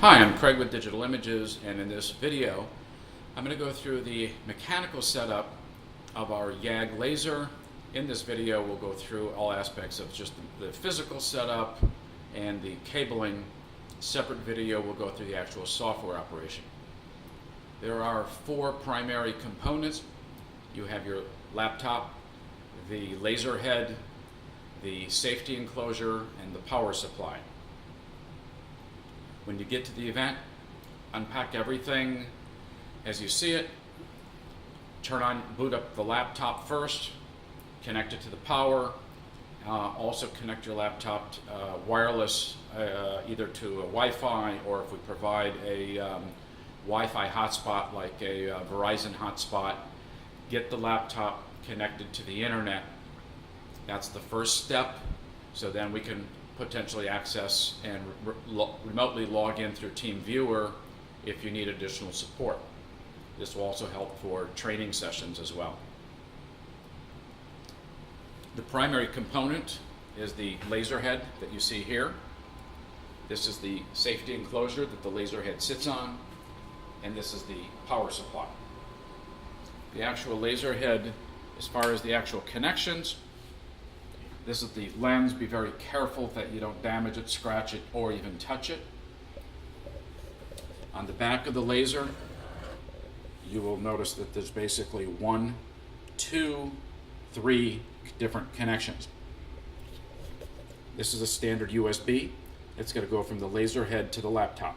Hi, I'm Craig with Digital Images, and in this video I'm going to go through the mechanical setup of our YAG laser. In this video we'll go through all aspects of just the physical setup and the cabling. Separate video we'll go through the actual software operation. There are four primary components. You have your laptop, the laser head, the safety enclosure, and the power supply. When you get to the event, unpack everything as you see it. Boot up the laptop first, connect it to the power. Also connect your laptop wireless either to a Wi-Fi, or if we provide a Wi-Fi hotspot like a Verizon hotspot, get the laptop connected to the internet. That's the first step, so then we can potentially access and remotely log in through TeamViewer if you need additional support. This will also help for training sessions as well. The primary component is the laser head that you see here. This is the safety enclosure that the laser head sits on, and this is the power supply. The actual laser head, as far as the actual connections, this is the lens. Be very careful that you don't damage it, scratch it, or even touch it. On the back of the laser, you will notice that there's basically 1, 2, 3 different connections. This is a standard USB. It's going to go from the laser head to the laptop.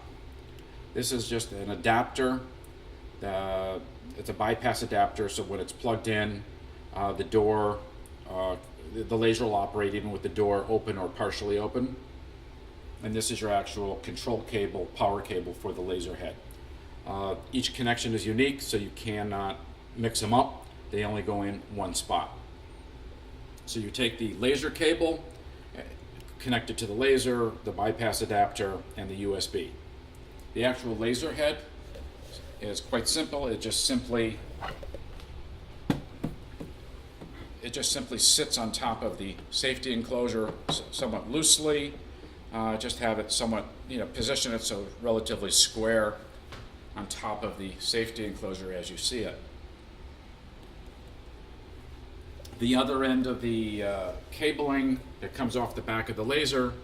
This is just an adapter. It's a bypass adapter, so when it's plugged in, the laser will operate even with the door open or partially open. And this is your actual control cable, power cable for the laser head. Each connection is unique, so you cannot mix them up. They only go in one spot. So you take the laser cable, connect it to the laser, the bypass adapter, and the USB. The actual laser head is quite simple. It just simply sits on top of the safety enclosure somewhat loosely. Just have it somewhat, position it so relatively square on top of the safety enclosure as you see it. The other end of the cabling that comes off the back of the laser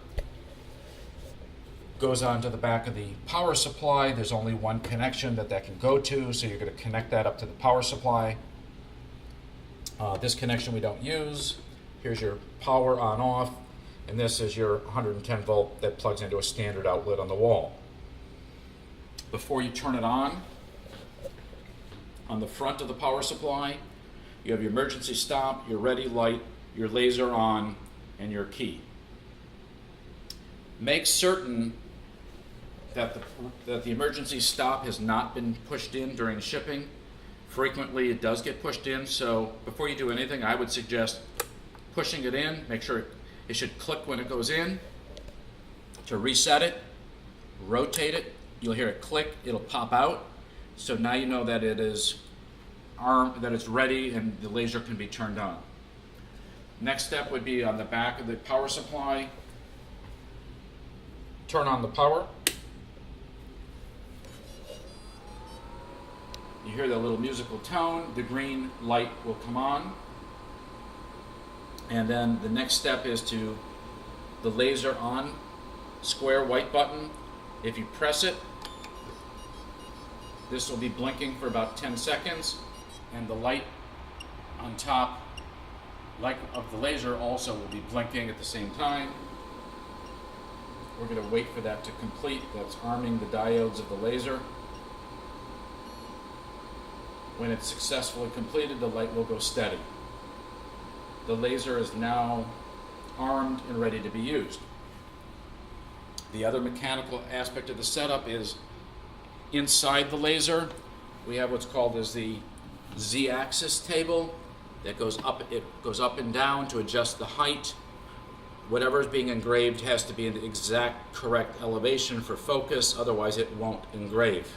goes onto the back of the power supply. There's only one connection that can go to, so you're going to connect that up to the power supply. This connection we don't use. Here's your power on off, and this is your 110 volt that plugs into a standard outlet on the wall. Before you turn it on the front of the power supply, you have your emergency stop, your ready light, your laser on, and your key. Make certain that the emergency stop has not been pushed in during shipping. Frequently it does get pushed in, so before you do anything, I would suggest pushing it in. Make sure it should click when it goes in. To reset it, rotate it, you'll hear it click, it'll pop out. So now you know that it is armed, that it's ready, and the laser can be turned on. Next step would be on the back of the power supply. Turn on the power. You hear that little musical tone, the green light will come on. And then the next step is to the laser on square white button. If you press it, this will be blinking for about 10 seconds, and the light on top of the laser also will be blinking at the same time. We're going to wait for that to complete. That's arming the diodes of the laser. When it's successfully completed, the light will go steady. The laser is now armed and ready to be used. The other mechanical aspect of the setup is inside the laser. We have what's called as the Z-axis table that goes up. It goes up and down to adjust the height. Whatever is being engraved has to be in the exact correct elevation for focus, otherwise it won't engrave.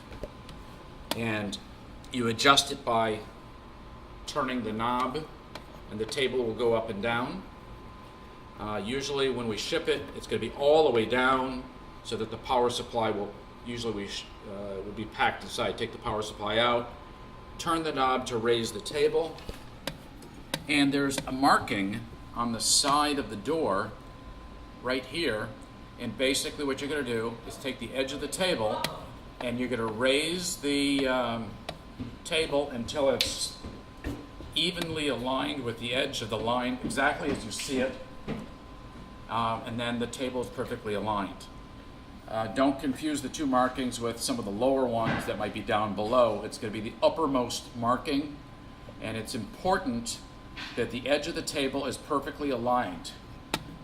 And you adjust it by turning the knob, and the table will go up and down. Usually when we ship it, it's going to be all the way down so that the power supply will usually would be packed inside. Take the power supply out, turn the knob to raise the table, and there's a marking on the side of the door right here, and basically what you're going to do is take the edge of the table and you're going to raise the table until it's evenly aligned with the edge of the line, exactly as you see it, and then the table is perfectly aligned. Don't confuse the two markings with some of the lower ones that might be down below. It's going to be the uppermost marking, and it's important that the edge of the table is perfectly aligned.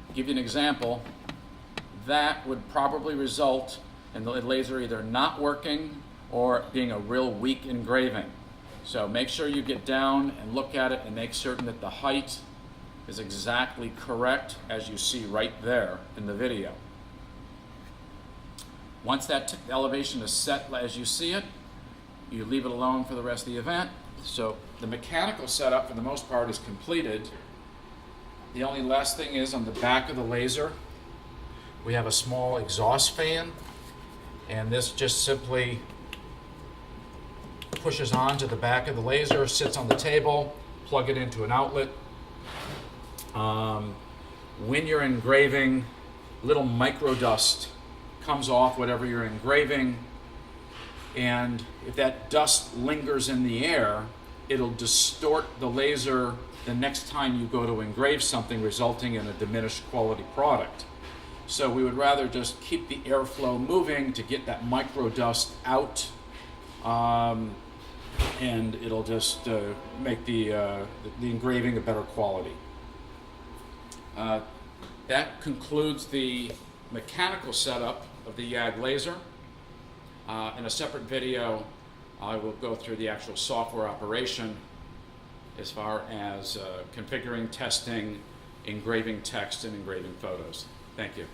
To give you an example, that would probably result in the laser either not working or being a real weak engraving. So make sure you get down and look at it and make certain that the height is exactly correct as you see right there in the video. Once that elevation is set as you see it, you leave it alone for the rest of the event. So the mechanical setup for the most part is completed. The only last thing is on the back of the laser, we have a small exhaust fan, and this just simply pushes onto the back of the laser, sits on the table, plug it into an outlet. When you're engraving, little micro dust comes off whatever you're engraving, and if that dust lingers in the air, it'll distort the laser the next time you go to engrave something, resulting in a diminished quality product. So we would rather just keep the airflow moving to get that micro dust out, and it'll just make the engraving a better quality. That concludes the mechanical setup of the YAG laser. In a separate video, I will go through the actual software operation as far as configuring, testing, engraving text, and engraving photos. Thank you.